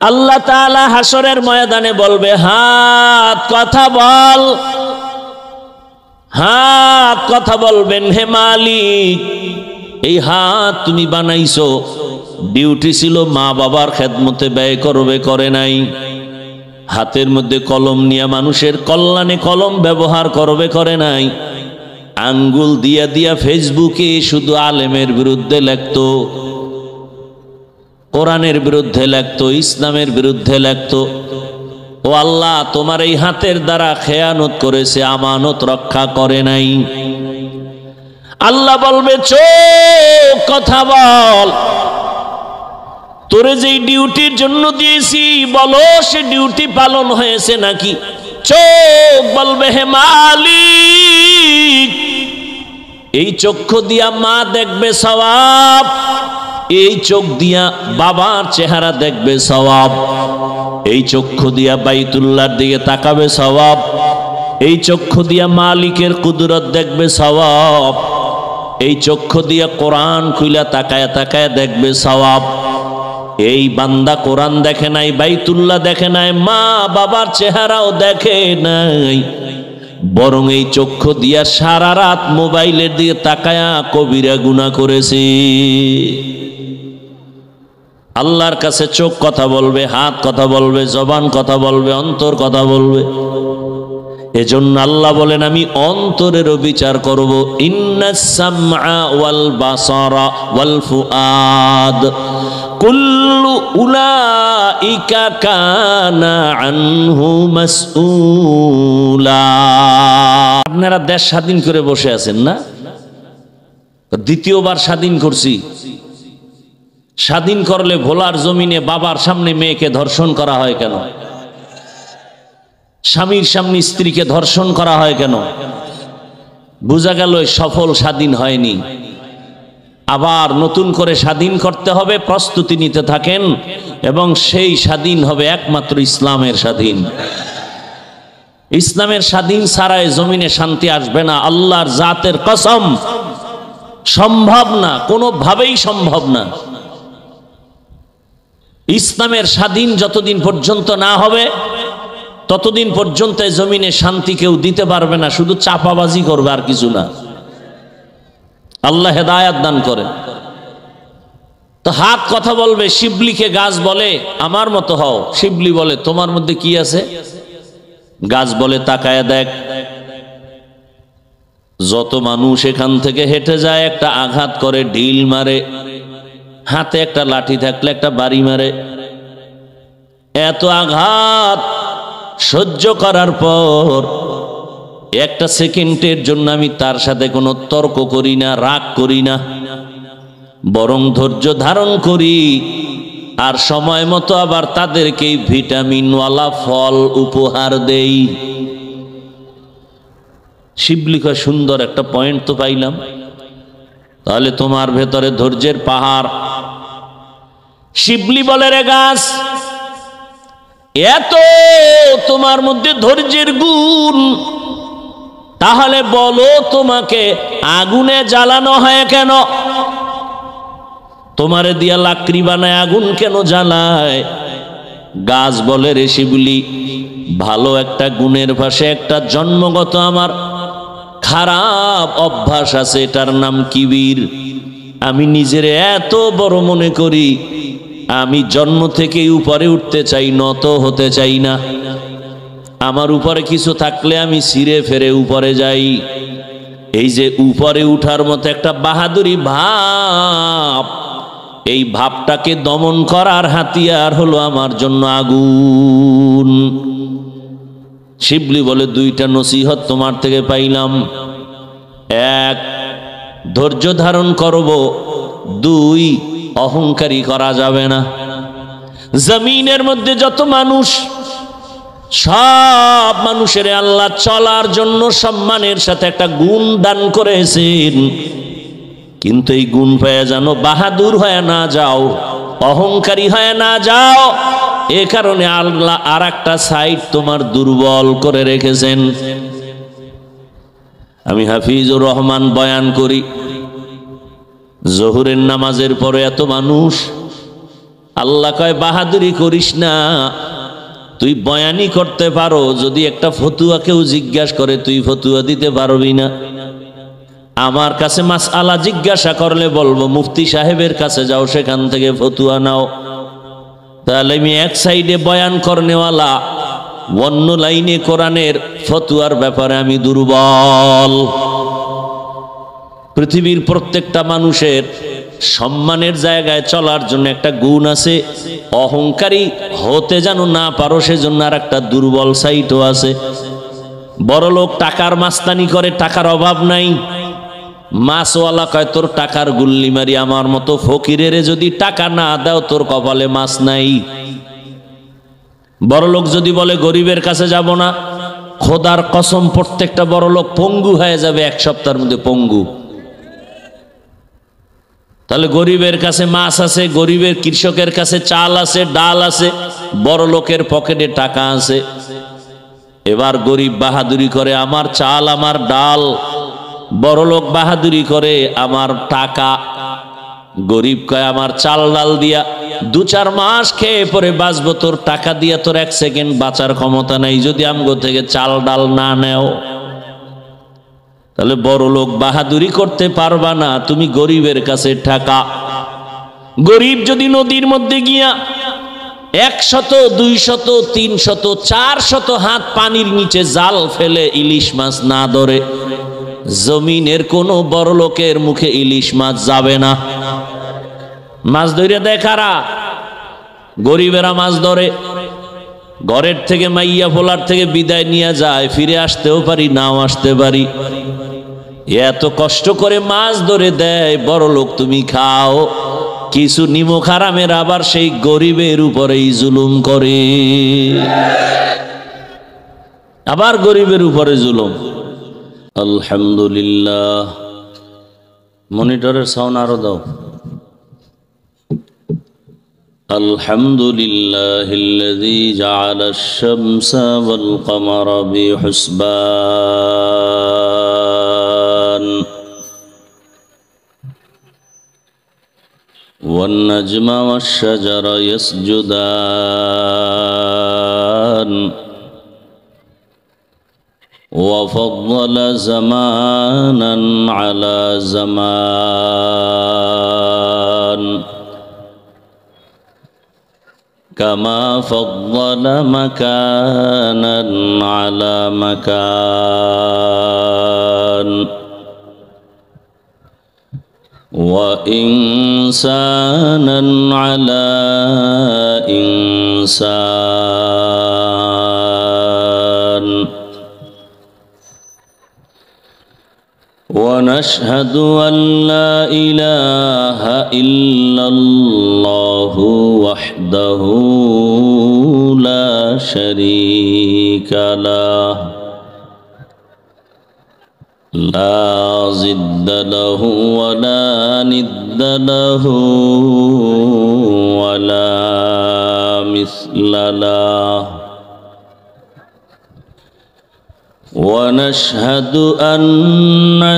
আল্লাহ তাআলা হাসরের ময়দানে বলবে, হাত কথা বল। হাত কথা বলবেন, হে মালিক এই হাত তুমি বানাইছো, ডিউটি ছিল মা বাবার খেদমতে ব্যয় করবে, করে নাই। হাতের মধ্যে কলম নিয়ে মানুষের কল্যাণে কলম ব্যবহার করবে, করে নাই। আঙ্গুল দিয়া দিয়া ফেসবুকে শুধু আলেমের বিরুদ্ধে লেখতো, কোরআনের বিরুদ্ধে লেখতো, ইসলামের বিরুদ্ধে লেখতো। ও আল্লাহ, তোমার এই হাতের দ্বারা খেয়ানত করেছে, আমানত রক্ষা করে নাই। আল্লাহ বলবে, চোখ কথা বল। তোরে যেই ডিউটির জন্য দিয়েছি, বলো সে ডিউটি পালন হয়েছে নাকি। চোখ বলবে, হে মালিক এই চক্ষু দিয়া মা দেখবে সওয়াব, এই চোখ দিয়া বাবার চেহারা দেখবে সওয়াব, এই চক্ষু দিয়া বাইতুল্লাহর দিকে তাকাবে সওয়াব, এই চক্ষু দিয়া মালিকের কুদরত দেখবে সওয়াব, এই চক্ষু দিয়া কোরআন খুইলা তাকায় তাকায় দেখবে সওয়াব। এই বান্দা কোরআন দেখে নাই, বাইতুল্লাহ দেখে নাই, মা বাবার চেহারাও দেখে নাই, বরং এই চক্ষু দিয়া সারা রাত মোবাইলের দিকে তাকায়া কবিরা গুনাহ করেছে। আল্লাহর কাছে চোখ কথা বলবে, হাত কথা বলবে, জবান কথা বলবে, অন্তর কথা বলবে। এজন্য আল্লাহ বলেন, আমি অন্তরেরও বিচার করব। ইন্নাস সামআ ওয়াল বাসারা ওয়াল ফুআদ কুল্লু উলাইকা কানা আনহু মাসউলা। আপনারা দেশ স্বাধীন করে বসে আছেন না? দ্বিতীয়বার স্বাধীন করছি। স্বাধীন করলে ভোলার জমিনে বাবার সামনে মেয়েকে ধর্ষণ করা হয় কেন? স্বামীর সামনে স্ত্রীকে ধর্ষণ করা হয় কেন? বোঝা গেল সফল স্বাধীন হয়নি। আবার নতুন করে স্বাধীন করতে হবে, প্রস্তুতি নিতে থাকেন, এবং সেই স্বাধীন হবে একমাত্র ইসলামের স্বাধীন। ইসলামের স্বাধীন ছাড়াই জমিনে শান্তি আসবে না, আল্লাহর জাতের কসম। সম্ভব না, কোনোভাবেই সম্ভব না। ইসলামের স্বাধীন যতদিন পর্যন্ত না হবে ততদিন পর্যন্ত জমিনে শান্তি কেউ দিতে পারবে না, শুধু চাপাবাজি করবে আর কিছু না। আল্লাহ হেদায়াত দান করেন। তো হাত কথা বলবে, শিবলিকে গাছ বলে আমার মতো হও, শিবলি বলে তোমার মধ্যে কি আছে? গাছ বলে তাকায় দেখ। যত মানুষ এখান থেকে হেঁটে যায় একটা আঘাত করে, ঢিল মারে, হাতে একটা লাঠি থাকলে একটা বাড়ি মারে। এত আঘাত সহ্য করার পর একটা সেকেন্ডের জন্য আমি তার সাথে কোনো তর্ক করি না, রাগ করি না, বরং ধৈর্য ধারণ করি। আর সময় মতো আবার তাদেরকে ভিটামিনওয়ালা ফল উপহার দেই। শিবলিকা সুন্দর একটা পয়েন্ট তো পাইলাম। তাহলে তোমার ভেতরে ধৈর্যের পাহাড়। শিবলি বলে, রে গাছ, এত তোমার মধ্যে ধৈর্যের গুণ, তাহলে বলো তোমাকে আগুনে জ্বালানো হয় কেন? তোমারে দিয়া লাকড়ি বানায় আগুন কেন জ্বালায়? গাছ বলে, রে শিবলি, ভালো একটা গুণের পাশে একটা জন্মগত আমার খারাপ অভ্যাস আছে, এটার নাম কিবির। আমি নিজের এত বড় মনে করি, আমি জন্ম থেকেই উপরে উঠতে চাই, নত হতে চাই না। আমার উপরে কিছু থাকলে আমি ছিঁড়ে ফেরে উপরে যাই। এই যে উপরে উঠার মতো একটা বাহাদুরি ভাব, এই ভাবটাকে দমন করার হাতিয়ার হলো আমার জন্য আগুন। শিবলি বলে, দুইটা নসিহত তোমার থেকে পাইলাম। এক, ধৈর্য ধারণ করব। দুই, অহংকারী করা যাবে না। জমিনের মধ্যে যত মানুষ, সব মানুষের আল্লাহ চলার জন্য সম্মানের সাথে একটা গুণ দান করেছেন, কিন্তু এই গুণ পেয়ে যেন বাহাদুর হয়ে না যাও, অহংকারী হয়ে না যাও। এ কারণে আল্লাহ আর একটা সাইড তোমার দুর্বল করে রেখেছেন। আমি হাফিজুর রহমান বয়ান করি, জোহরের নামাজের পরে এত মানুষ, আল্লাহ কয় বাহাদুরি করিস না, তুই বয়ানি করতে পারো, যদি একটা ফতুয়া কেউ জিজ্ঞাসা করে তুই ফতুয়া দিতে পারবি না। আমার কাছে মাসআলা জিজ্ঞাসা করলে বলবো মুফতি সাহেবের কাছে যাও, সেখান থেকে ফতুয়া নাও। তাহলে আমি এক সাইডে বয়ান করনেওয়ালা, অন্য লাইনে কোরআনের ফতুয়ার ব্যাপারে আমি দুর্বল। পৃথিবীর প্রত্যেকটা মানুষের সম্মানের জায়গায় চলার জন্য একটা গুণ আছে, অহংকারী হতে যেন না পারো সেজন্য আর একটা দুর্বল সাইটও আছে। বড় লোক টাকার মাস্তানি করে, টাকার অভাব নাই, মাছওয়ালা কয় তোর টাকার গুল্লি মারি, আমার মতো ফকিরের যদি টাকা না দাও তোর কপালে মাছ নাই। বড় লোক যদি বলে গরিবের কাছে যাব না, খোদার কসম প্রত্যেকটা বড় লোক পঙ্গু হয়ে যাবে এক সপ্তাহের মধ্যে, পঙ্গু। তাহলে গরিবের কাছে মাছ আছে, গরিবের কৃষকের কাছে চাল আছে, ডাল আছে, বড় লোকের পকেটে টাকা আছে। এবার গরিব বাহাদুরি করে আমার চাল আমার ডাল, বড় লোক বাহাদুরি করে আমার টাকা। গরিব কয় আমার চাল ডাল দিয়া 2-4 মাস খেয়ে পরে বাঁচবো, তোর টাকা দিয়া তোর 1 সেকেন্ড বাঁচার ক্ষমতা নাই যদি আমগো থেকে চাল ডাল না নেও। তাহলে বড় লোক বাহাদুরি করতে পারবা না, তুমি গরিবের কাছে টাকা। গরিব যদি নদীর মধ্যে গিয়া 100, 200, 300, 400 হাত পানির নিচে জাল ফেলে ইলিশ মাছ না ধরে, জমিনের কোন বড় লোকের মুখে ইলিশ মাছ যাবে না। মাছ ধরে দেয় কারা? গরিবেরা মাছ ধরে। ঘরের থেকে মাইয়া ফোলার থেকে বিদায় নিয়ে যায়, ফিরে আসতেও পারি নাও আসতে পারি। এত কষ্ট করে মাছ ধরে দেয়, বড় লোক তুমি খাও। কিছু নিমক হারামের আবার সেই গরিবের উপরেই জুলুম করে, আবার গরিবের উপরে জুলুম। আলহামদুলিল্লাহ। মনিটরের সাউন্ড আরো দাও। আলহামদুলিল্লাহিল্লাযী জাআলাশ শামসা ওয়াল কমারা বিহুসবান ওয়ান নাজমা ওয়াশ শাজারা ইয়াসজুদান وفضل زمانا على زمان كما فضل مكانا على مكان وإنسانا على إنسان ونشهد أن لا إله إلا الله وحده لا شريك له لا ضد له ولا ند له ولا مثل له ونشهد أن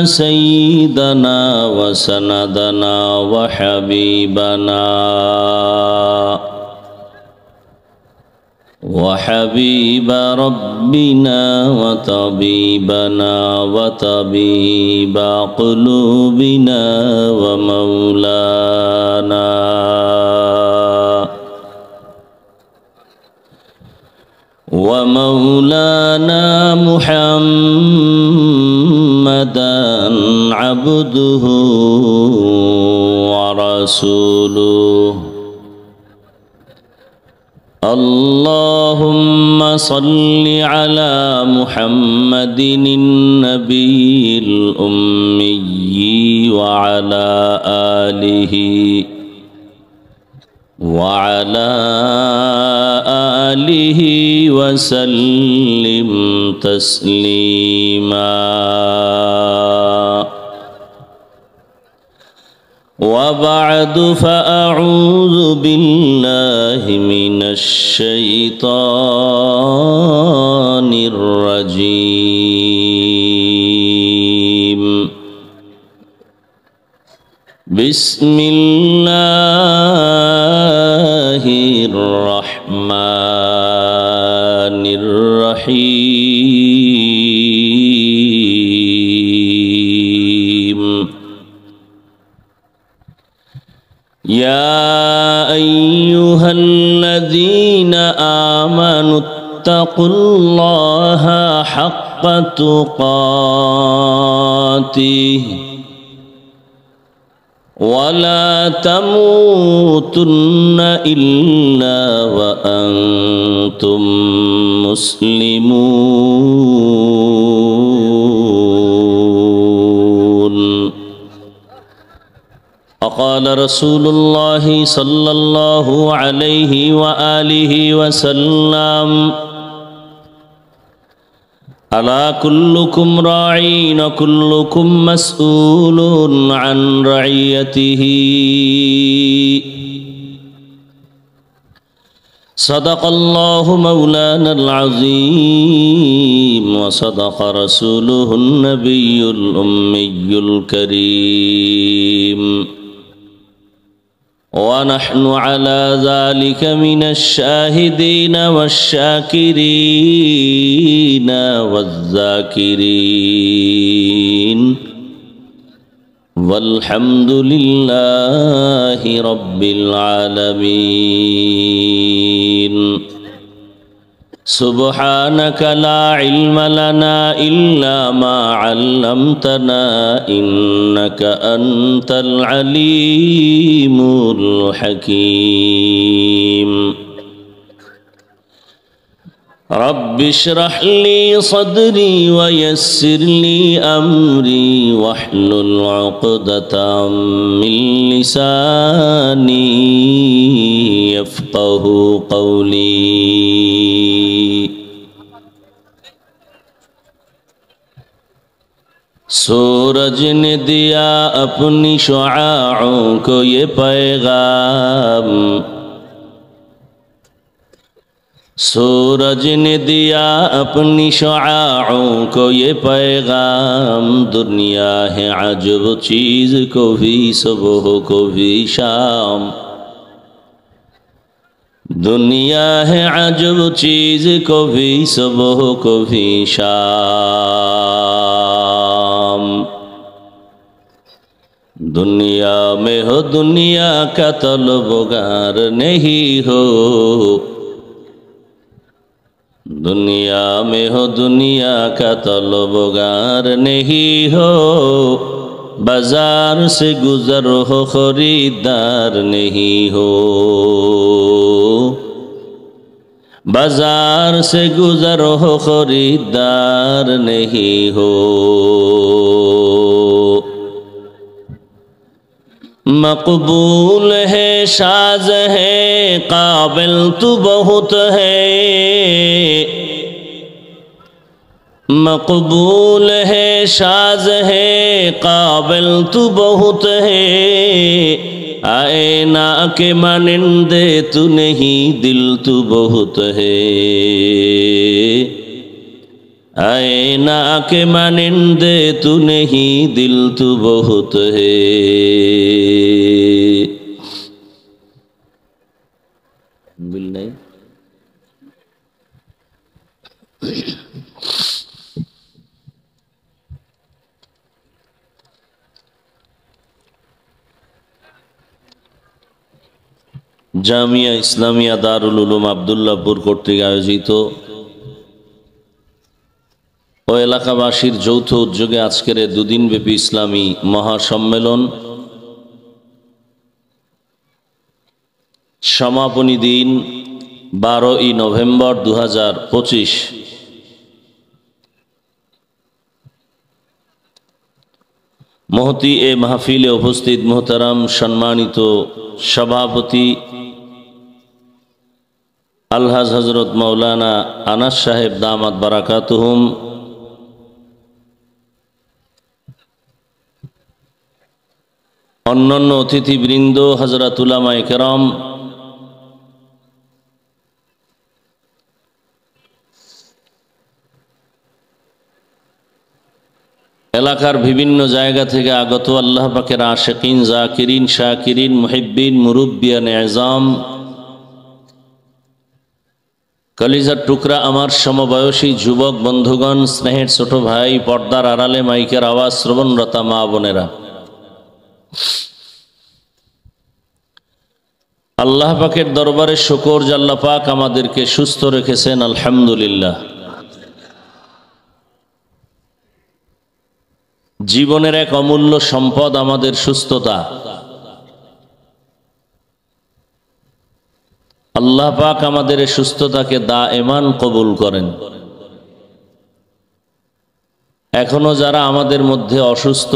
سيدنا وسندنا وحبيبنا وحبيب ربنا وطبيبنا وطبيب قلوبنا ومولانا ومولانا محمدا عبده ورسوله اللهم صل على محمد النبي الأمي وعلى آله وسلم تسليما وبعد فأعوذ بالله من الشيطان الرجيم بسم الله الرحمن الرحيم يا أيها الذين آمنوا اتقوا الله حق تقاته ولا تموتن إلا وأنتم مسلمون وقال رسول الله صلى الله عليه وآله وسلم ألا كلكم راعٍ وكلكم مسؤول عن رعيته صدق الله مولانا العظيم وصدق رسوله النبي الأمي الكريم ونحن على ذلك من الشاهدين والشاكرين والذاكرين والحمد لله رب العالمين سبحانك لا علم لنا إلا ما علمتنا إنك أنت العليم الحكيم رب اشرح لي صدري ويسر لي أمري واحلل عقدة من لساني يفقه قولي سورج نے دیا اپنی شعاعوں کو یہ پیغام سورج نے دیا اپنی شعاعوں کو یہ پیغام دنیا ہے عجب چیز کو بھی صبح کو بھی شام دنیا ہے عجب چیز کو بھی صبح کو بھی شام دنیا میں ہو دنیا کا طلبگار نہیں ہو دنیا میں ہو دنیا کا طلبگار نہیں ہو بازار سے گزر ہو خریدار نہیں ہو بازار سے گزر ہو خریدار نہیں ہو مقبول ہے شاذ ہے قابل تو بہت ہے مقبول ہے شاذ ہے قابل تو بہت ہے آئینہ کے مانندے تو نہیں دل تو بہت ہے آئینہ کے مانندے تو نہیں دل تو بہت ہے بل نہیں জামিয়া ইসলামিয়া দারুল উলুম আব্দুল্লাহপুর কর্তৃক আয়োজিত ও এলাকাবাসীর যৌথ উদ্যোগে আজকের দুদিনব্যাপী ইসলামী মহাসম্মেলন সমাপনী দিন 12ই নভেম্বর 2025 মহতি এ মাহফিলে উপস্থিত মোহতারাম সম্মানিত সভাপতি আলহাজ হযরত মাওলানা আনাস সাহেব দামাত বারাকাতুহুম অন্যান্য অতিথিবৃন্দ হযরত উলামায়ে কেরাম এলাকার বিভিন্ন জায়গা থেকে আগত আল্লাহ পাকের আশিকিন জাকিরিন শাকিরিন মুহিব্বিন মুরব্বিয়ান আযম কলিজার টুকরা আমার সমবয়সী যুবক বন্ধুগণ, স্নেহের ছোট ভাই, পর্দার আড়ালে মাইকের আওয়াজ শ্রবণরতা মা বোনেরা, আল্লাহ পাকের দরবারে শুকর যে আল্লাহ পাক আমাদেরকে সুস্থ রেখেছেন, আলহামদুলিল্লাহ। জীবনের এক অমূল্য সম্পদ আমাদের সুস্থতা। আল্লাহ পাক আমাদের এই সুস্থতাকে দায়েমান কবুল করেন। এখনো যারা আমাদের মধ্যে অসুস্থ,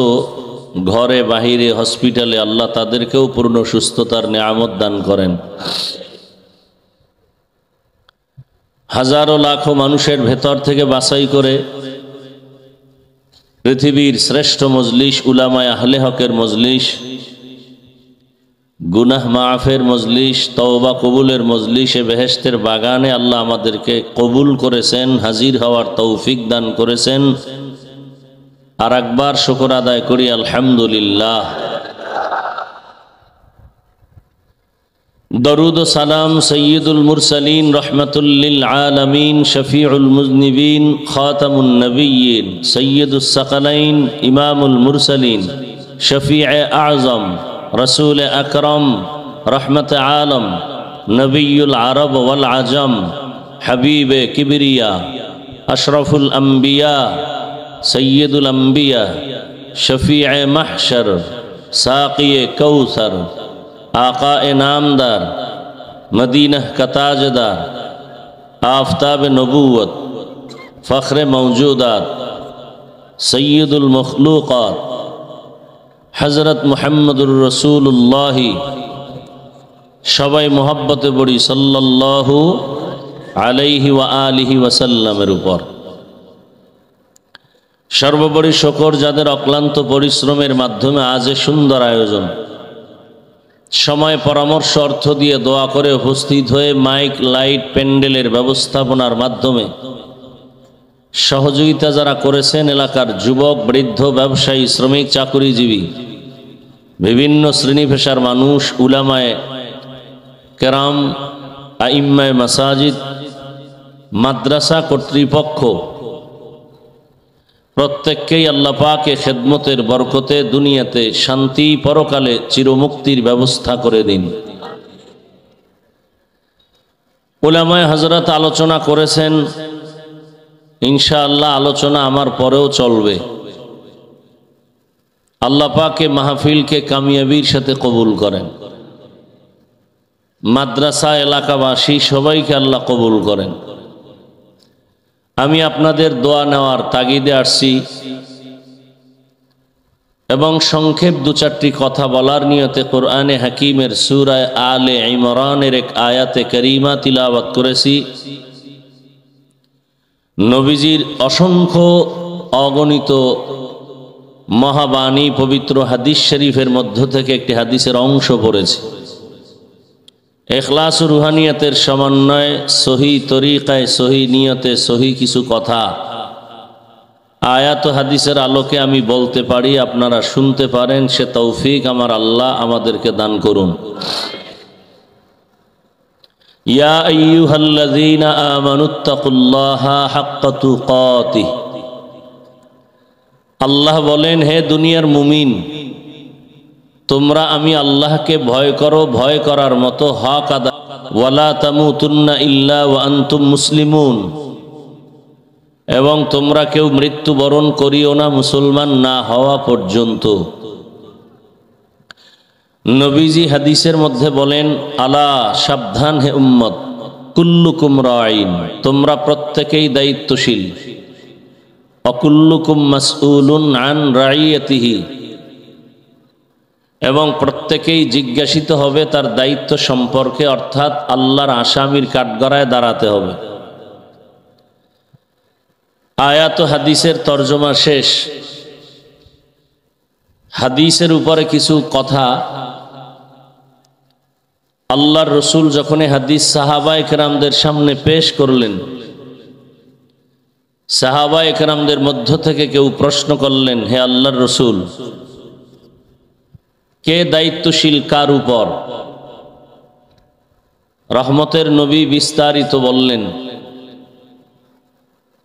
ঘরে বাহিরে হসপিটালে, আল্লাহ তাদেরকেও পূর্ণ সুস্থতার নেয়ামত দান করেন। হাজারো লাখো মানুষের ভেতর থেকে বাছাই করে পৃথিবীর শ্রেষ্ঠ মজলিস, উলামায়ে আহলে হকের মজলিস, গুনাহ মাফের মজলিস, তওবা কবুলের মজলিসে বেহেশতের বাগানে আল্লাহ আমাদেরকে কবুল করেছেন, হাজির হওয়ার তৌফিক দান করেছেন। আর একবার শুকর আদায় করি আলহামদুলিল্লাহ। দরুদ ও সালাম সৈয়দুল মুরসালিন, রহমাতুল লিল আলামিন, শফিউল মুজনিবিন, খাতামুন নবিয়্যিন, সৈয়দুস সাকালাইন, ইমামুল মুরসালিন, শফিয়ে আযম, রসুল আকরম, রহমত আলম, নবিয়ুল আরব ওয়াল আজম, হাবিবে কিবরিয়া, আশরফুল আম্বিয়া, সৈয়দুল আম্বিয়া, শফিয়ে মাহশর, সাকিয়ে কৌসর, आक़ाए नामदार, मदीनह का ताजदार, आफ़ताब नबूवत, फ़ख्र मौजूदात, सय्यदुल मखलूक़ात, हज़रत मुहम्मदुर रसूलुल्लाह, सबाई मोहब्बत बड़ी सल्लल्लाहु अलैहि व आलिहि वसल्लमेर ऊपर। सर्वोपरि शुकर जादेर अक्लान्त परिश्रमेर माध्यमे आज सुंदर आयोजन, समय परामर्श अर्थ दिए दोया करे उपस्थित हुए माइक लाइट पैंडेलेर व्यवस्थापनार माध्यमे सहयोगिता जारा करेছেন एलाकार युवक बृद्ध व्यवसायी श्रमिक चाकुरीजीवी विभिन्न श्रेणी पेशार मानुष उलामाए केराम आइम्माए मसाजिद माद्रासा कर्तृपक्ष प्रत्येकকেই আল্লাহ পাকের খেদমতের বরকতে দুনিয়াতে শান্তি, পরকালে চিরমুক্তির ব্যবস্থা করে দিন। উলামায়ে হযরত আলোচনা করেছেন, ইনশাআল্লাহ আলোচনা আমার পরেও চলবে। আল্লাহ পাকে মাহফিলকে কামিয়াবির সাথে কবুল করেন। মাদ্রাসা এলাকাবাসী সবাইকে আল্লাহ কবুল করেন। আমি আপনাদের দোয়া নেওয়ার তাগিদে আসছি এবং সংক্ষেপ দু চারটি কথা বলার নিয়তে কোরআনে হাকিমের সূরা আলে ইমরানের এক আয়াতে করিমা তিলাওয়াত করেছি। নবীজির অসংখ্য অগণিত মহাবাণী পবিত্র হাদিস শরীফের মধ্য থেকে একটি হাদিসের অংশ পড়েছি। এখলাস ও রুহানিয়তের সমন্বয়ে সহি তরিকায়, সহি নিয়তে, সহি কিছু কথা আয়াত ও হাদিসের আলোকে আমি বলতে পারি, আপনারা শুনতে পারেন, সে তৌফিক আমার আল্লাহ আমাদেরকে দান করুন। ইয়া আইয়ুহাল্লাযীনা আমানুত্তাকুল্লাহা হাক্কা তুকাতিহ। আল্লাহ বলেন, হে দুনিয়ার মুমিন, তোমরা আমি আল্লাহকে ভয় করো, ভয় করার মতো হক আদায়। ওয়ালা তামুতুন্না ইল্লা ওয়া আনতুম মুসলিমুন। এবং তোমরা কেউ মৃত্যুবরণ করিও না মুসলমান না হওয়া পর্যন্ত। নবীজি হাদিসের মধ্যে বলেন, আলা সাবধান হে উম্মত, কুল্লুকুম রাঈন, তোমরা প্রত্যেকেই দায়িত্বশীল। অকুল্লুকুম মাসউলুন আন রাইয়াতিহি, এবং প্রত্যেকেই জিজ্ঞাসিত হবে তার দায়িত্ব সম্পর্কে, অর্থাৎ আল্লাহর আসামির কাঠগড়ায় দাঁড়াতে হবে। আয়াত ও হাদিসের তর্জমা শেষ। হাদিসের উপরে কিছু কথা। আল্লাহর রসুল যখন হাদিস সাহাবায়ে কেরামদের সামনে পেশ করলেন, সাহাবায়ে কেরামদের মধ্য থেকে কেউ প্রশ্ন করলেন, হে আল্লাহর রসুল, কে দায়িত্বশীল কার উপর? রহমতের নবী বিস্তারিত বললেন,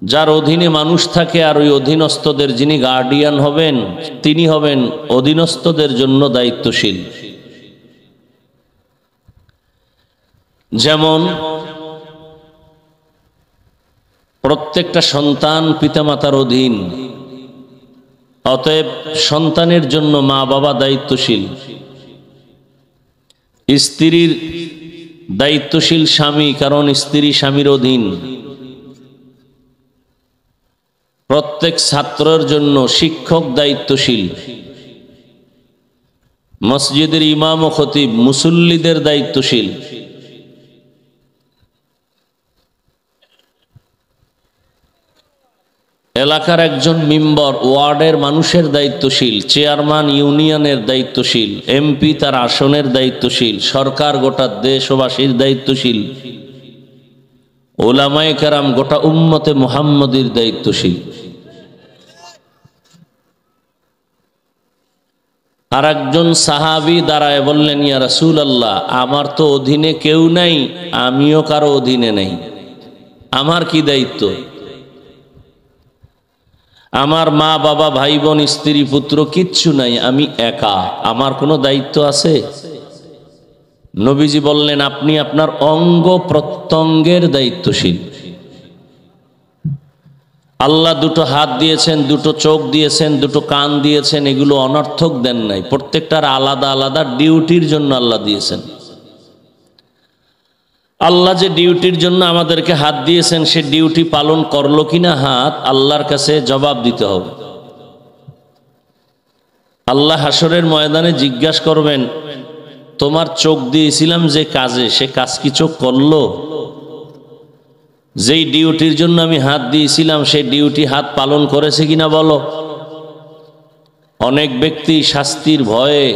যার অধীনে মানুষ থাকে আর ওই অধীনস্থদের যিনি গার্ডিয়ান হবেন তিনি হবেন অধীনস্থদের জন্য দায়িত্বশীল। যেমন প্রত্যেকটা সন্তান পিতামাতার অধীন, অতএব সন্তানের জন্য মা বাবা দায়িত্বশীল। স্ত্রীর দায়িত্বশীল স্বামী, কারণ স্ত্রী স্বামীর অধীন। প্রত্যেক ছাত্রের জন্য শিক্ষক দায়িত্বশীল। মসজিদের ইমাম ও খতিব মুসল্লিদের দায়িত্বশীল। এলাকার একজন মেম্বার ওয়ার্ডের মানুষের দায়িত্বশীল, চেয়ারম্যান ইউনিয়নের দায়িত্বশীল, এমপি তার আসনের দায়িত্বশীল, সরকার গোটা দেশবাসীর দায়িত্বশীল, ওলামায়ে কেরাম গোটা উম্মতে মুহাম্মদীর দায়িত্বশীল। আর একজন সাহাবী দাঁড়ায় বললেন, ইয়া রাসূলুল্লাহ, আমার তো অধীনে কেউ নাই, আমিও কারো অধীনে নাই, আমার কি দায়িত্ব? আমার মা বাবা ভাই বোন স্ত্রী পুত্র কিচ্ছু নাই, আমি একা, আমার কোনো দায়িত্ব আছে? নবীজি বললেন, আপনি আপনার অঙ্গ প্রত্যঙ্গের দায়িত্বশীল। আল্লাহ দুটো হাত দিয়েছেন, দুটো চোখ দিয়েছেন, দুটো কান দিয়েছেন, এগুলো অনর্থক দেন নাই, প্রত্যেকটার আলাদা আলাদা ডিউটির জন্য আল্লাহ দিয়েছেন। আল্লাহ যে ডিউটির জন্য আমাদেরকে হাত দিয়েছেন, সে ডিউটি পালন করলো কিনা হাত, আল্লাহর কাছে জবাব দিতে হবে। আল্লাহ হাসরের ময়দানে জিজ্ঞাসা করবেন, তোমার চোখ দিয়েছিলাম যে কাজে, সে কাজ কি চোখ করলো? যেই ডিউটির জন্য আমি হাত দিয়েছিলাম, সেই ডিউটি হাত পালন করেছে কিনা বলো। অনেক ব্যক্তি শাস্তির ভয়ে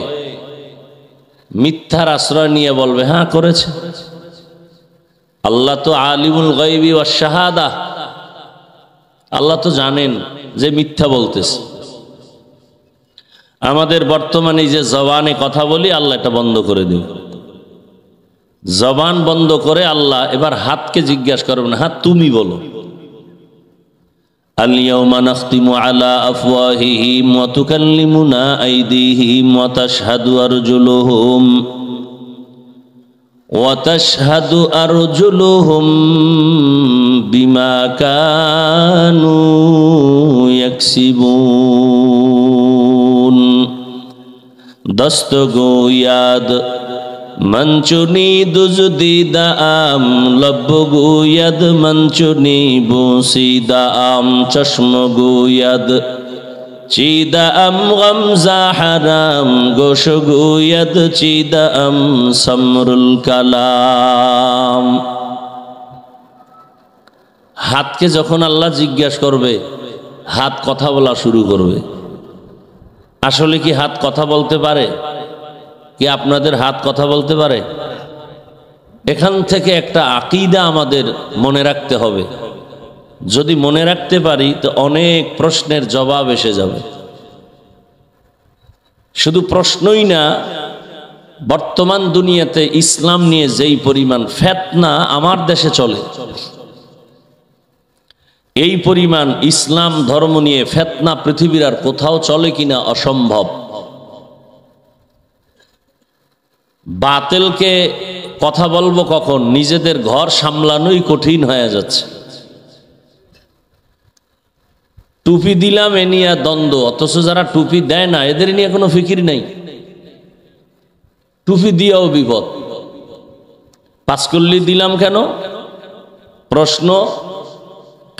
মিথ্যার আশ্রয় নিয়ে বলবে, হ্যাঁ করেছে। আল্লাহ তো আলিমুল গায়বি ওয়াশ শাহাদা, আল্লাহ তো জানেন যে মিথ্যা বলতেছে। আমাদের বর্তমানে যে জবানে কথা বলি, আল্লাহ এটা বন্ধ করে দিন। জবান বন্ধ করে আল্লাহ এবার হাতকে জিজ্ঞাসা করবেন, হাত তুমি বলো। আল ইয়াউমা নাখতিমু আলা আফওয়াহিহিম ওয়া তুকাল্লিমুনা আইদিহিম ওয়া তাশহাদু আরজুলুহুম وتشهد أرجلهم بما كانوا يكسبون دستگوید منچونی دزدی دام لبگوید منچونی بوسی دام چشمگوید চিদা আম গামজা হারাম গোশগুয়াদ চিদা আম সমরুল কালাম। হাতকে যখন আল্লাহ জিজ্ঞাসা করবে, হাত কথা বলা শুরু করবে। আসলে কি হাত কথা বলতে পারে? কি আপনাদের হাত কথা বলতে পারে? এখান থেকে একটা আকীদা আমাদের মনে রাখতে হবে। যদি মনে রাখতে পারি তো অনেক প্রশ্নের জবাব এসে যাবে। শুধু প্রশ্নই না, বর্তমান দুনিয়াতে ইসলাম নিয়ে যেই পরিমাণ ফিতনা আমার দেশে চলে, এই পরিমাণ ইসলাম ধর্ম নিয়ে ফিতনা পৃথিবীর আর কোথাও চলে কিনা অসম্ভব। বাতিলকে কথা বলবো কখন? নিজেদের ঘর সামলানোই কঠিন হয়ে যাচ্ছে। টুপি দিলাম এ নিয়ে দ্বন্দ্ব, অথচ যারা টুপি দেয় না এদের নিয়ে কোনো ফিকির নেই। টুপি দিয়েও বিপদ। পাঁচকল্লি দিলাম কেন প্রশ্ন,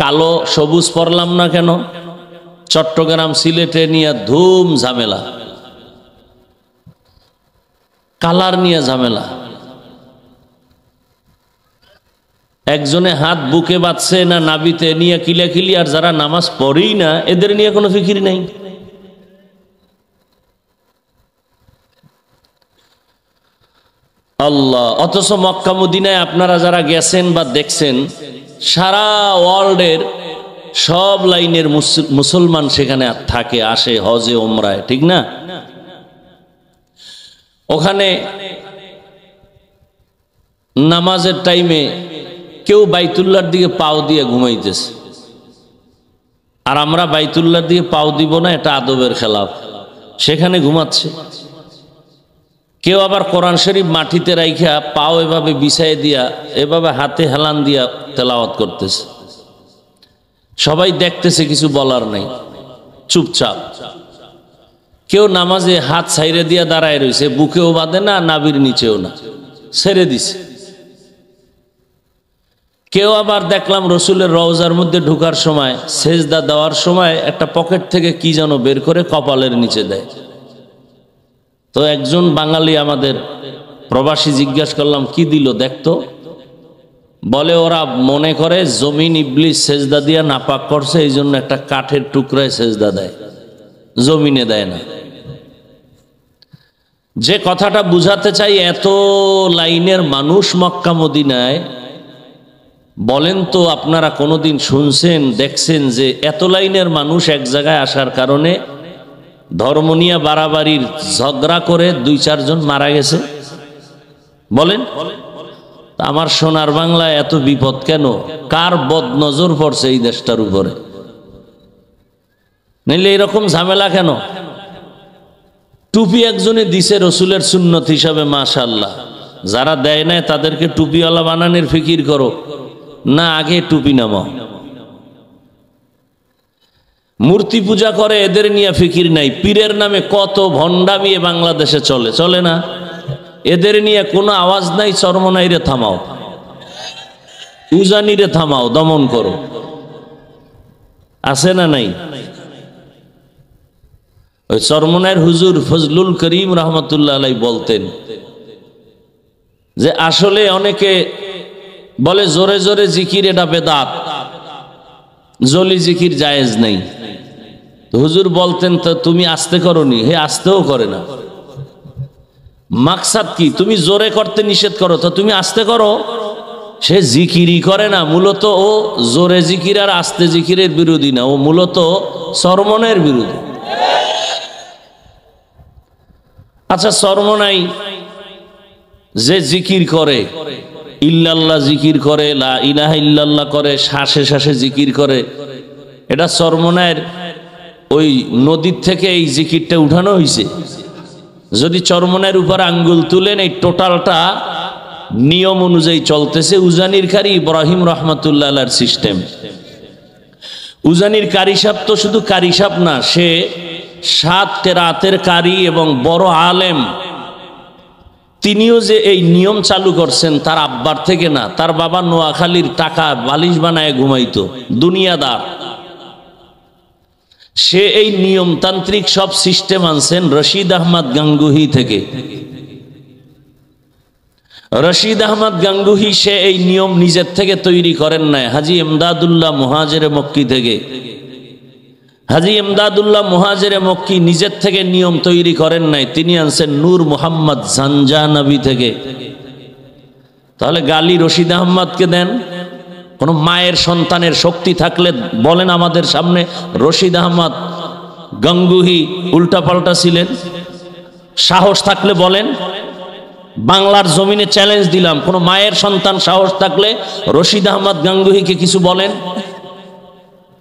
কালো সবুজ পরলাম না কেন? চট্টগ্রাম সিলেটে নিয়ে ধুম ঝামেলা, কালার নিয়ে ঝামেলা। একজনে হাত বুকে বাঁধছে না নাবিতে নিয়ে কিলাকিলি, আর যারা নামাজ পড়েই না এদের নিয়ে কোনো ফিকির নেই। আল্লাহ। অথচ মক্কা মদিনায় আপনারা যারা গেছেন বা দেখছেন, সারা ওয়ার্ল্ডের সব লাইনের মুসলমান সেখানে থাকে, আসে হজে ওমরায়, ঠিক না? ওখানে নামাজের টাইমে কেউ বাইতুল্লাহর দিকে পাও দিয়ে ঘুমাইতেছে, আর আমরা বাইতুল্লাহ দিয়ে পাও দিব না, এটা আদবের খেলাফ। সেখানে ঘুমাচ্ছে। কেউ আবার কোরআন শরীফ মাটিতে রাইখা পাও এভাবে বিছাই দিয়া এভাবে হাতে হেলান দিয়া তেলাওয়াত করতেছে। সবাই দেখতেছে, কিছু বলার নাই, চুপচাপ। কেউ নামাজে হাত ছাইরে দিয়া দাঁড়ায় রয়েছে, বুকেও বাঁধে না, নাভির নিচেও না, ছেড়ে দিছে। কেউ আবার দেখলাম রসুলের রওজার মধ্যে ঢুকার সময়, সেজদা দেওয়ার সময় একটা পকেট থেকে কি যেন বের করে কপালের নিচে দেয়। তো একজন বাঙালি আমাদের প্রবাসী জিজ্ঞাসা করলাম, কি দিল দেখতো? বলে ওরা মনে করে জমিন ইবলিস সেজদা দিয়া নাপাক করছে, এই জন্য একটা কাঠের টুকরায় সেজদা দেয়, জমিনে দেয় না। যে কথাটা বুঝাতে চাই, এত লাইনের মানুষ মক্কা মদিনায়, বলেন তো আপনারা কোনোদিন শুনছেন দেখছেন যে এত লাইনের মানুষ এক জায়গায় আসার কারণে ধর্ম নিয়ে বাড়াবাড়ির ঝগড়া করে 2-4 জন মারা গেছে? বলেন। আমার সোনার বাংলায় এত বিপদ কেন? কার বদ নজর পড়ছে এই দেশটার উপরে? নইলে এরকম ঝামেলা কেন? টুপি একজনে দিছে রসুলের সুন্নত হিসাবে, মাশাআল্লাহ। যারা দেয় না তাদেরকে টুপিওয়ালা বানানোর ফিকির করো না, আগে টুপি নামাও। মূর্তি পূজা করে, এদের নিয়ে ফিকির নাই। পীরের নামে কত ভণ্ডামি বাংলাদেশে চলে, চলে না? এদের নিয়ে কোনো আওয়াজ নাই। চরমনাইরে থামাও, উজানিরে থামাও, দমন করো। আছে না নাই? ওই চরমনাইয়ের হুজুর ফজলুল করিম রহমতুল্লাহ আলাই বলতেন যে আসলে অনেকে বলে জোরে জোরে জিকির এটা বেদাত, জলি জিকির জায়েজ নেই। হুজুর বলতেন, তো তুমি আস্তে করনি? হে আস্তেও করে না। মাকসাদ কি? তুমি জোরে করতে নিষেধ করো, তো তুমি আস্তে করো। সে জিকিরই করে না, মূলত ও জোরে জিকির আর আস্তে জিকিরের বিরোধী না, ও মূলত চরমনের বিরোধী। আচ্ছা, চরমনাই যে জিকির করে, ইল্লাল্লাহ জিকির করে, লা ইলাহা ইল্লাল্লাহ করে, শ্বাসে শ্বাসে জিকির করে, এটা চরমনাইয়ের ওই নদীর থেকে এই জিকিরটা উঠানো হয়েছে। যদি চরমনাইয়ের উপর আঙ্গুল তুলেন, এই টোটালটা নিয়ম অনুযায়ী চলতেছে। উজানির কারি ইব্রাহিম রহমতুল্লাহ আলাইহির সিস্টেম। উজানির কারি সাহেব তো শুধু কারি সাহেব না, সে 7 কেরাতের কারি এবং বড় আলেম। তিনিও যে এই নিয়ম চালু করছেন তার আব্বার থেকে না, তার বাবা নোয়াখালীর টাকা বালিশ বানায় ঘুমাইতো, দুনিয়াদার। সে এই নিয়মতান্ত্রিক সব সিস্টেম আনছেন রশিদ আহমদ গাঙ্গুহি থেকে। রশিদ আহমদ গাঙ্গুহি সে এই নিয়ম নিজের থেকে তৈরি করেন নাই, হাজী ইমদাদুল্লাহ মুহাজিরে মক্কি থেকে। হাজী ইমদাদুল্লাহ মুহাজিরে মক্কি নিজের থেকে নিয়ম তৈরি করেন নাই, তিনি আনছেন নূর মুহাম্মদ জানজানবী থেকে। তাহলে গালি রশিদ আহমদকে দেন? কোন মায়ের সন্তানের শক্তি থাকলে বলেন আমাদের সামনে রশিদ আহমদ গাঙ্গুহি উল্টাপাল্টা ছিলেন। সাহস থাকলে বলেন। বাংলার জমিনে চ্যালেঞ্জ দিলাম, কোন মায়ের সন্তান সাহস থাকলে রশিদ আহমদ গাঙ্গুহিকে কিছু বলেন,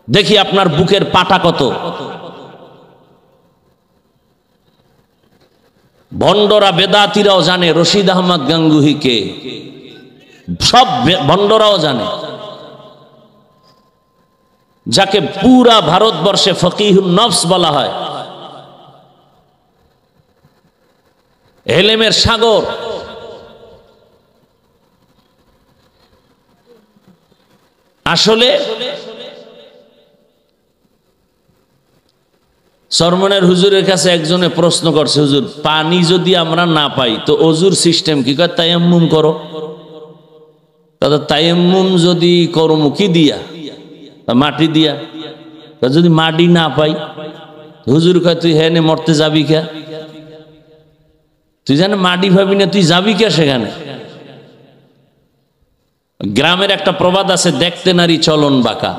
দেখি আপনার বুকের পাটা কত। ভণ্ডরা বেদাতিরাও জানে রশিদ আহমদ গাঙ্গুহিকে, সব ভণ্ডরাও জানে, যাকে পুরা ভারতবর্ষে ফকিহুন নফস বলা হয়, এলেমের সাগর। আসলে চরমনের হুজুরের কাছে একজনে প্রশ্ন করছে, হুজুর পানি যদি আমরা না পাই তো অজুর সিস্টেম কি? কয় তায়াম্মুম করো। তাহলে তায়াম্মুম যদি করো কি দিয়া? মাটি দিয়া। যদি মাটি না পাই, হুজুর কয় তুই হ্যাঁ মরতে যাবি কে? তুই জানে মাটি ভাবি না, তুই যাবি কে সেখানে? গ্রামের একটা প্রবাদ আছে, দেখতে নারী চলন বাঁকা।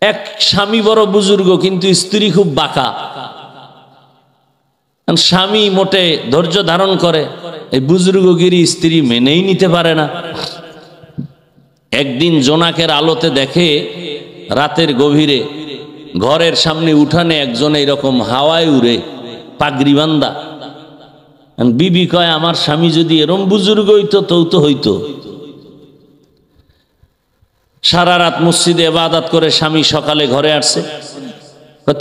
এক স্বামী বড় বুজুর্গ, কিন্তু স্ত্রী খুব বাঁকা। স্বামী মোটে ধৈর্য ধারণ করে, এই বুজুর্গগিরি স্ত্রী মেনেই নিতে পারে না। একদিন জোনাকের আলোতে দেখে রাতের গভীরে ঘরের সামনে উঠানে একজন এরকম হাওয়ায় উড়ে পাগড়ি বান্দা। বিবি কয় আমার স্বামী যদি এরম বুজুর্গ হইতো তো হইতো। সারা রাত মসজিদে ইবাদত করে স্বামী সকালে ঘরে আসছে।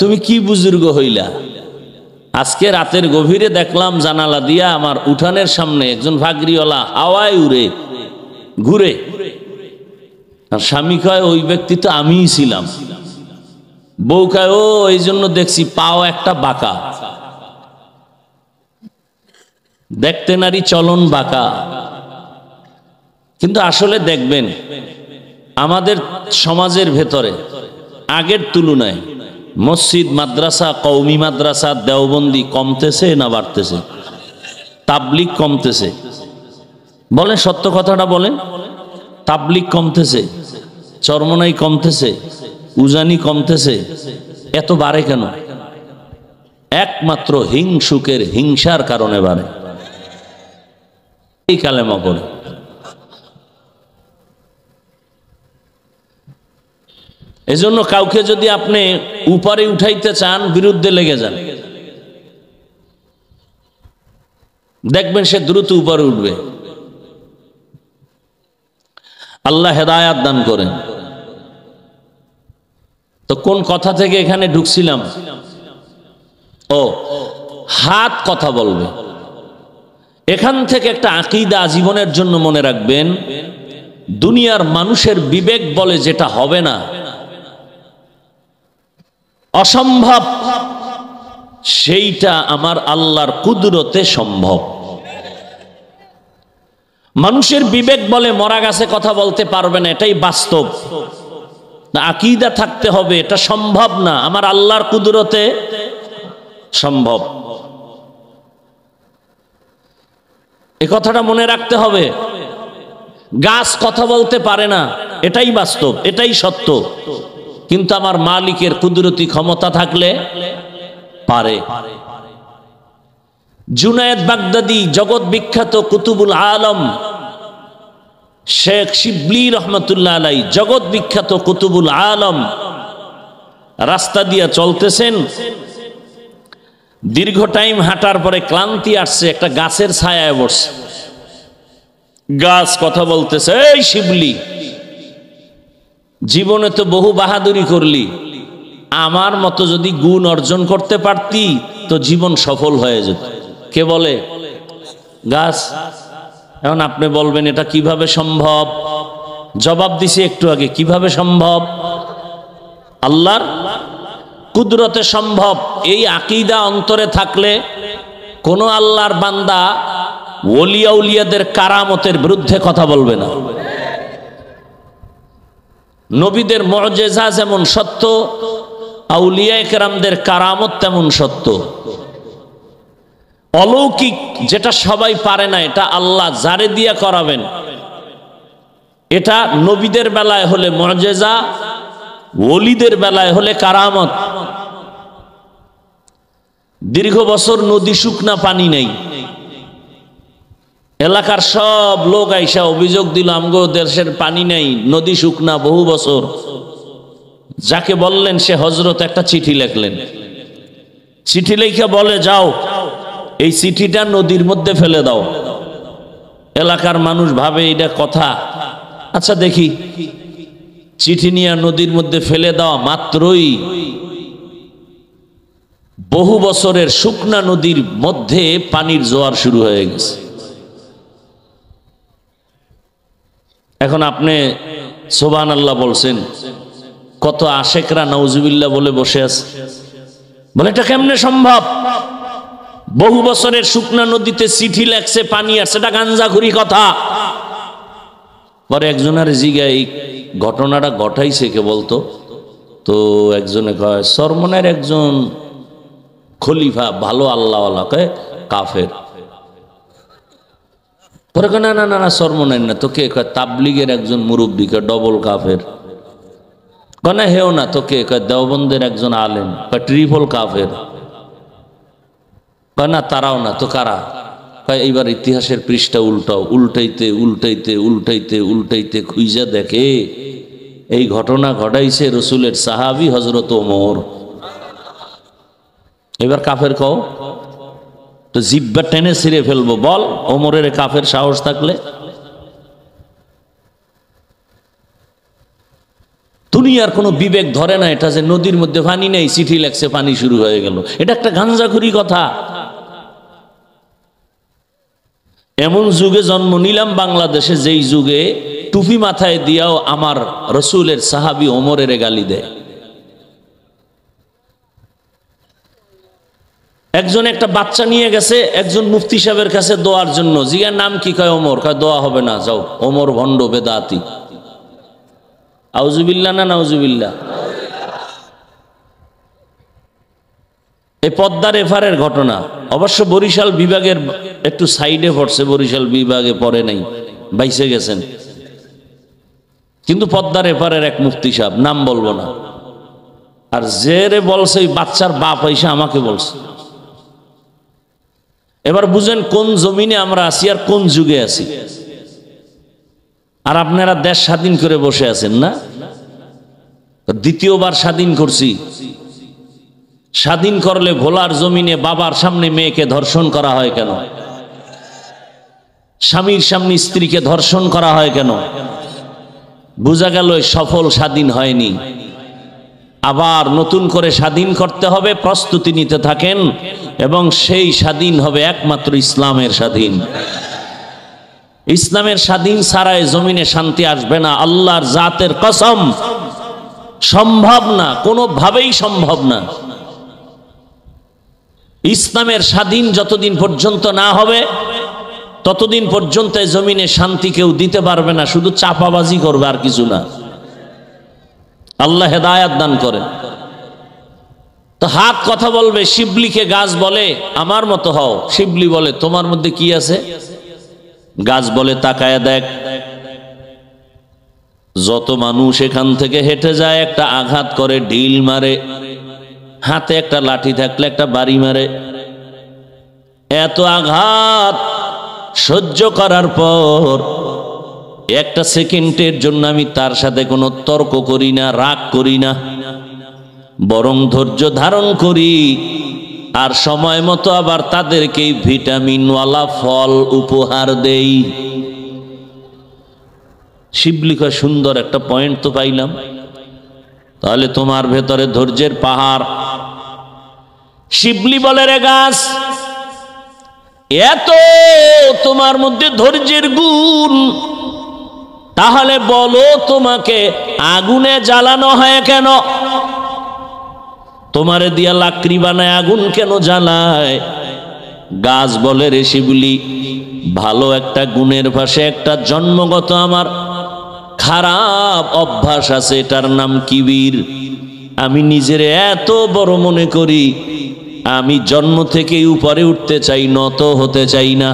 তুমি কি বুজুর্গ হইলা? আজকে রাতের গভীরে দেখলাম জানালা দিয়া আমার উঠানের সামনে একজন ভাগরিওয়ালা হাওয়ায় উড়ে ঘুরে। আর স্বামী কয় ওই ব্যক্তি তো আমিই ছিলাম। বউ কয় ও এই জন্য দেখছি পাও একটা বাঁকা, দেখতে নারী চলন বাঁকা। কিন্তু আসলে দেখবেন আমাদের সমাজের ভেতরে আগের তুলনায় মসজিদ, মাদ্রাসা, কওমি মাদ্রাসা, দেওবন্দি কমতেছে না বাড়তেছে? তাবলিগ কমতেছে। বলেন সত্য কথাটা বলেন। তাবলিগ কমতেছে, চরমনাই কমতেছে, উজানি কমতেছে। এত বাড়ে কেন? একমাত্র হিংসুকের হিংসার কারণে বাড়ে। এই কালেমা পড়ে। এজন্য কাউকে যদি আপনি উপরে উঠাইতে চান, বিরুদ্ধে লেগে যান, দেখবেন সে দ্রুত উপরে উঠবে। আল্লাহ হেদায়াত দান করেন। তো কোন কথা থেকে এখানে ঢুকছিলাম? ও, হাত কথা বলবে। এখান থেকে একটা আকীদা জীবনের জন্য মনে রাখবেন, দুনিয়ার মানুষের বিবেক বলে যেটা হবে না, অসম্ভব, সেইটা আমার আল্লাহর কুদরতে সম্ভব। মানুষের বিবেক বলে মরা গাছে কথা বলতে পারবে না, এটাই বাস্তব। আকীদা থাকতে হবে, এটা সম্ভব না, আমার আল্লাহর কুদরতে সম্ভব। এই কথাটা মনে রাখতে হবে। গাছ কথা বলতে পারে না, এটাই বাস্তব, এটাই সত্য। কিন্তু আমার মালিকের কুদরতি ক্ষমতা থাকলে পারে। জুনায়েদ বাগদাদি, জগৎ বিখ্যাত কুতুবুল আলম, শেখ শিবলি রহমতুল্লাহ আলাই, জগৎ বিখ্যাত কুতুবুল আলম, রাস্তা দিয়া চলতেছেন। দীর্ঘ টাইম হাঁটার পরে ক্লান্তি আসছে, একটা গাছের ছায়ায় বসছে। গাছ কথা বলতেছে, এই শিবলি, জীবনে তো বহু বাহাদুরি করলি, আমার মতো যদি গুণ অর্জন করতে পারতি তো জীবন সফল হয়ে যেত। কে বলে? গাছ। এখন আপনি বলবেন এটা কিভাবে সম্ভব? জবাব দিছি একটু আগে, কিভাবে সম্ভব? আল্লাহর কুদরতে সম্ভব। এই আকীদা অন্তরে থাকলে কোন আল্লাহর বান্দা ওলিয়া উলিয়াদের কারামতের বিরুদ্ধে কথা বলবে না। নবীদের মুআজিজা যেমন সত্য, আউলিয়ায়ে কেরামদের কারামত তেমন সত্য। অলৌকিক যেটা সবাই পারে না, এটা আল্লাহ যারে দিয়া করাবেন। এটা নবীদের বেলায় হলে মুআজিজা, ওলিদের বেলায় হলে কারামত। দীর্ঘ বছর নদী শুকনা, পানি নেই। এলাকার সব লোক আইসা অভিযোগ দিল আমগো দেশের পানি নেই, নদী শুকনা বহু বছর। যাকে বললেন সে হযরত একটা চিঠি লিখলেন। চিঠি লিখে বলে, যাও এই চিঠিটা নদীর মধ্যে ফেলে দাও। এলাকার মানুষ ভাবে এটা কথা। আচ্ছা দেখি, চিঠি নিয়ে নদীর মধ্যে ফেলে দেওয়া মাত্রই বহু বছরের শুকনা নদীর মধ্যে পানির জোয়ার শুরু হয়ে গেছে। এখন আপনি সুবহানাল্লাহ বলছেন, কত আশেকরা নাউজুবিল্লাহ বলে বসে আছে। বলে এটা কেমনে সম্ভব? বহু বছরের শুকনা নদীতে চিঠি লেখছে, পানি আসছে, এটা গাঞ্জাখুরি কথা। পরে একজনের জিজ্ঞাসা, এই ঘটনাটা ঘটাইছে কে বলতো? তো একজনে কয়, সরমনের একজন খলিফা, ভালো আল্লাহওয়ালা, কয় কাফের। পরে কয় না না না, সরমনের না। তো কে? কয় তাবলিগের একজন মুরব্বী, কয় ডবল কাফের। কয় না হেও না। তো কে? কয় দেওবন্দের একজন আলেম, কয় ট্রিপল কাফের। কয় না তারাও না। তো কারা? এইবার ইতিহাসের পৃষ্ঠা উল্টাও। উল্টাইতে উল্টাইতে উল্টাইতে উল্টাইতে খুঁজা দেখে এই ঘটনা ঘটাইছে রসুলের সাহাবী হযরত ওমর। এবার কাফের কও তো জিব্বা টেনে ছিঁড়ে ফেলবো, বল ওমরের কাফের সাহস থাকলে। দুনিয়ার কোনো বিবেক ধরে না এটা যে নদীর মধ্যে পানি নেই, চিঠি লেখছে পানি শুরু হয়ে গেল। এটা একটা গাঞ্জাখুরি কথা। এমন যুগে জন্ম নিলাম বাংলাদেশে, যেই যুগে টুপি মাথায় দিয়াও আমার রসুলের সাহাবী ওমরের গালি দেয়। একজন একটা বাচ্চা নিয়ে গেছে একজন মুফতি সাহেবের কাছে দোয়ার জন্য, জিগার নাম কি? কয় ওমর। কয় দোয়া হবে না, যাও। ওমর ভণ্ড, বেদাতি। আউজুবিল্লাহ না নাউজুবিল্লাহ? এই পদ্মার এফারের ঘটনা অবশ্য বরিশাল বিভাগের একটু সাইডে পড়ছে, বরিশাল বিভাগে পড়ে নাই, বাইসে গেছেন। কিন্তু পদ্মার এফারের এক মুফতি সাহেব, নাম বলবো না। আর যে রে বলছে ওই বাচ্চার বাপ এসে আমাকে বলছে। এবার বুঝেন কোন জমিনে আমরা আছি আর কোন যুগে আছি। আর আপনারা দেশ স্বাধীন করে বসে আছেন না? দ্বিতীয়বার স্বাধীন করছি। স্বাধীন করলে ভোলার জমিনে বাবার সামনে মেয়েকে ধর্ষণ করা হয় কেন? স্বামীর সামনে স্ত্রীকে ধর্ষণ করা হয় কেন? বোঝা গেল সফল স্বাধীন হয়নি। আবার নতুন করে স্বাধীন করতে হবে, প্রস্তুতি নিতে থাকেন, এবং সেই স্বাধীন হবে একমাত্র ইসলামের স্বাধীন। ইসলামের স্বাধীন ছাড়াই জমিনে শান্তি আসবে না, আল্লাহর জাতের কসম। সম্ভব না, কোনোভাবেই সম্ভব না। ইসলামের স্বাধীন যতদিন পর্যন্ত না হবে ততদিন পর্যন্ত জমিনে শান্তি কেউ দিতে পারবে না, শুধু চাপাবাজি করবে আর কিছু না। আল্লাহ হেদায়াত দান করেন। তো হাত কথা বলবে, শিবলিকে গাছ বলে আমার মতো হও, শিবলি বলে তোমার মধ্যে কি আছে? গাছ বলে তাকায় দেখ। যত মানুষ এখান থেকে হেঁটে যায় একটা আঘাত করে, ঢিল মারে, হাতে একটা লাঠি থাকলে একটা বাড়ি মারে। এত আঘাত সহ্য করার পর একটা সেকেন্ডের জন্য আমি তার সাথে কোনো তর্ক করি না, রাগ করি না, বরং ধৈর্য ধারণ করি। আর সময় মতো আবার তাদেরকে ভিটামিনওয়ালা ফল উপহার দেই। শিবলি কয় সুন্দর একটা পয়েন্ট তো পাইলাম, তাহলে তোমার ভেতরে ধৈর্যের পাহাড়। শিবলি বলে রে গাছ, এত তোমার মধ্যে ধৈর্যের গুণ, তাহলে বলো তোমাকে আগুনে জ্বালানো হয় কেন? তোমারে দিয়া লাকড়ি বানায় আগুন কেন জ্বালায়? গাছ বলে রে শিবলি, ভালো একটা গুণের পাশে একটা জন্মগত আমার খারাপ অভ্যাস আছে, এটার নাম কিবির। আমি নিজের এত বড় মনে করি, আমি জন্ম থেকেই উপরে উঠতে চাই, নত হতে চাই না।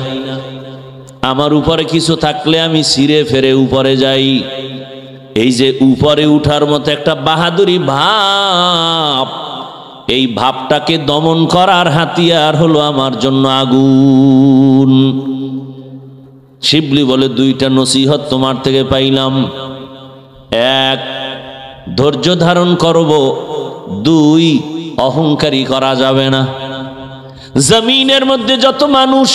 আমার উপরে কিছু থাকলে আমি ছিঁড়ে ফেরে উপরে যাই। এই যে উপরে উঠার মতো একটা বাহাদুরি ভাব, এই ভাবটাকে দমন করার হাতিয়ার হলো আমার জন্য আগুন। শিবলি বলে দুইটা নসিহত তোমার থেকে পাইলাম। এক, ধৈর্য ধারণ করব। দুই, অহংকারী করা যাবে না। জমিনের মধ্যে যত মানুষ,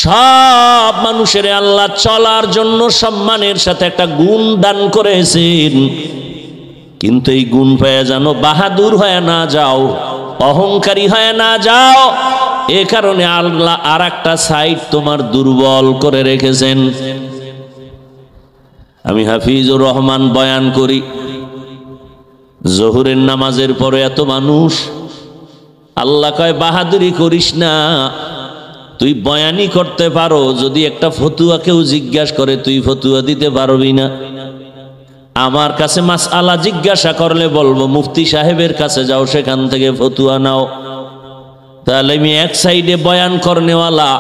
সব মানুষের আল্লাহ চলার জন্য সম্মানের সাথে একটা গুণ দান করেছেন, কিন্তু এই গুণ পেয়ে যেন বাহাদুর হয়ে না যাও, অহংকারী হয়ে না যাও। এ কারণে আল্লাহ আর একটা সাইড তোমার দুর্বল করে রেখেছেন। আমি হাফিজুর রহমান বয়ান করি, জোহরের নামাজের পরে এত মানুষ, আল্লাহ কয় বাহাদুরি করিস না, তুই বয়ানি করতে পারো, যদি একটা ফতুয়া কেউ জিজ্ঞাসা করে তুই ফতুয়া দিতে পারবি না। আমার কাছে মাসআলা জিজ্ঞাসা করলে বলবো মুফতি সাহেবের কাছে যাও, সেখান থেকে ফতুয়া নাও। তাহলে আমি এক সাইডে বয়ান করনেওয়ালা,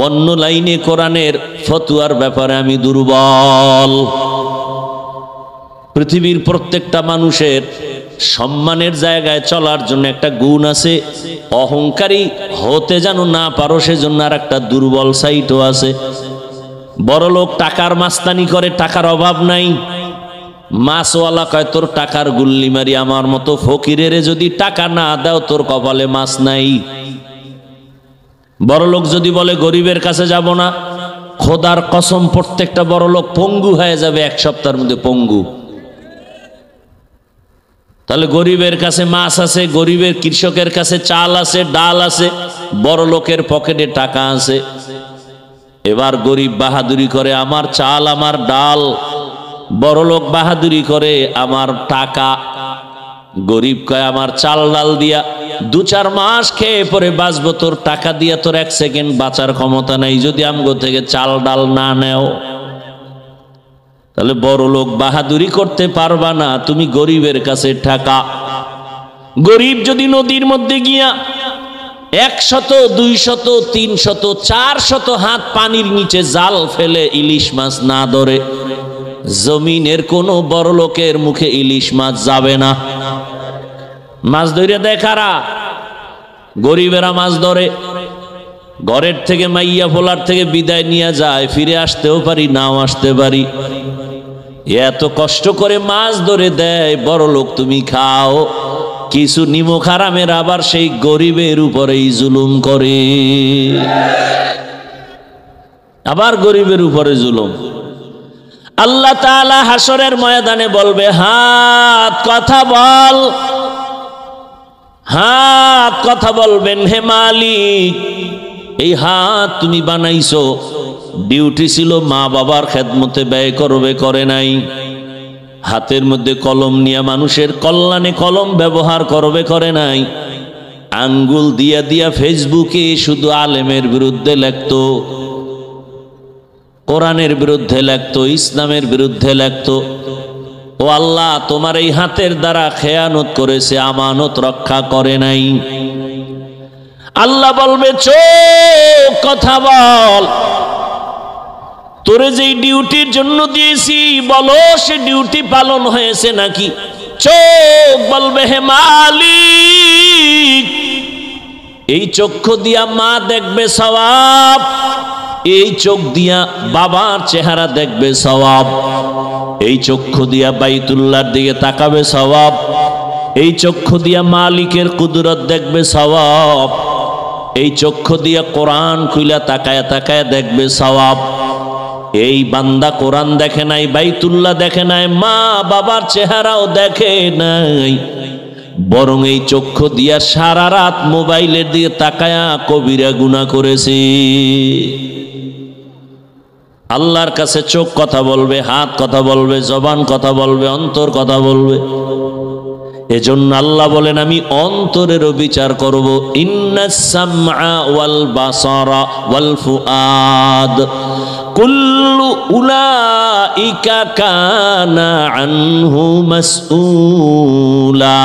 অন্য লাইনে কোরআনের ফতুয়ার ব্যাপারে আমি দুর্বল। পৃথিবীর প্রত্যেকটা মানুষের সম্মানের জায়গায় চলার জন্য একটা গুণ আছে, অহংকারী হতে যেন না পারো সেজন্য আর একটা দুর্বল সাইটও আছে। বড় লোক টাকার মাস্তানি করে, টাকার অভাব নাই, মাছওয়ালা কয় তোর টাকার গুল্লি মারি, আমার মতো ফকিরের যদি টাকা না দাও তোর কপালে মাছ নাই। বড় লোক যদি বলে গরিবের কাছে যাব না, খোদার কসম প্রত্যেকটা বড় লোক পঙ্গু হয়ে যাবে এক সপ্তাহের মধ্যে, পঙ্গু। তাহলে গরিবের কাছে মাছ আছে, গরিবের কৃষকের কাছে চাল আছে, ডাল আছে, বড় লোকের পকেটে টাকা আছে। এবার গরিব বাহাদুরি করে আমার চাল আমার ডাল, বড় লোক বাহাদুরি করে আমার টাকা। গরিব কয় আমার চাল ডাল দিয়া 2-4 মাস খেয়ে পরে বাঁচবো, তোর টাকা দিয়া তোর 1 সেকেন্ড বাঁচার ক্ষমতা নাই যদি আমগো থেকে চাল ডাল না নেও। তাহলে বড় লোক বাহাদুরি করতে পারবা না, তুমি গরিবের কাছে টাকা। গরিব যদি নদীর মধ্যে গিয়া 100, 200, 300, 400 হাত পানির নিচে জাল ফেলে ইলিশ মাছ না ধরে, জমিনের কোন বড় লোকের মুখে ইলিশ মাছ যাবে না। মাছ ধরে দেয় কারা? গরিবেরা মাছ ধরে। ঘরের থেকে মাইয়া ফোলার থেকে বিদায় নিয়ে যায়, ফিরে আসতেও পারি নাও আসতে পারি। এত কষ্ট করে মাছ ধরে দেয়, বড় লোক তুমি খাও। কিছু নিমক হারামের আবার সেই গরিবের উপরেই জুলুম করে, আবার গরিবের উপরে জুলুম। আল্লাহ তাআলা হাসরের ময়দানে বলবে হাত কথা বল, হাত কথা বলবেন, হে মালিক এই হাত তুমি বানাইছো, ডিউটি ছিল মা বাবার খেদমতে ব্যয় করবে, করে নাই। হাতের মধ্যে কলম নিয়ে মানুষের কল্যাণে কলম ব্যবহার করবে, করে নাই। আঙ্গুল দিয়া দিয়া ফেসবুকে শুধু আলেমের বিরুদ্ধে লেখতো, কোরআনের বিরুদ্ধে লেখতো, ইসলামের বিরুদ্ধে লেখতো। ও আল্লাহ তোমার এই হাতের দ্বারা খেয়ানত করেছে, আমানত রক্ষা করে নাই। আল্লাহ বলবে চোখ কথা বল, তোরে যেই ডিউটির জন্য দিয়েছি বলো সে ডিউটি পালন হয়েছে নাকি। চোখ বলবে হে মালিক এই চক্ষু দিয়া মা দেখবে সওয়াব, এই চোখ দিয়া বাবার চেহারা দেখবে সওয়াব, এই চক্ষু দিয়া বাইতুল্লাহর দিকে তাকাবে সওয়াব, এই চক্ষু দিয়া মালিকের কুদরত দেখবে সওয়াব, এই চক্ষু দিয়া কোরআন খুইলা তাকায় তাকায় দেখবে সওয়াব। এই বান্দা কোরআন দেখে নাই, বাইতুল্লাহ দেখে নাই, মা বাবার চেহারাও দেখে নাই, বরং এই চক্ষু দিয়া সারা রাত মোবাইলের দিকে তাকায়া কবিরা গুনাহ করেছে। আল্লাহর কাছে চোখ কথা বলবে, হাত কথা বলবে, জবান কথা বলবে, অন্তর কথা বলবে। এজন্য আল্লাহ বলেন আমি অন্তরেরও বিচার করব। ইন্নাস সামআ ওয়াল বাসারা ওয়াল ফুআদ কুল্লু উলাইকা কানা আনহু মাসউলা।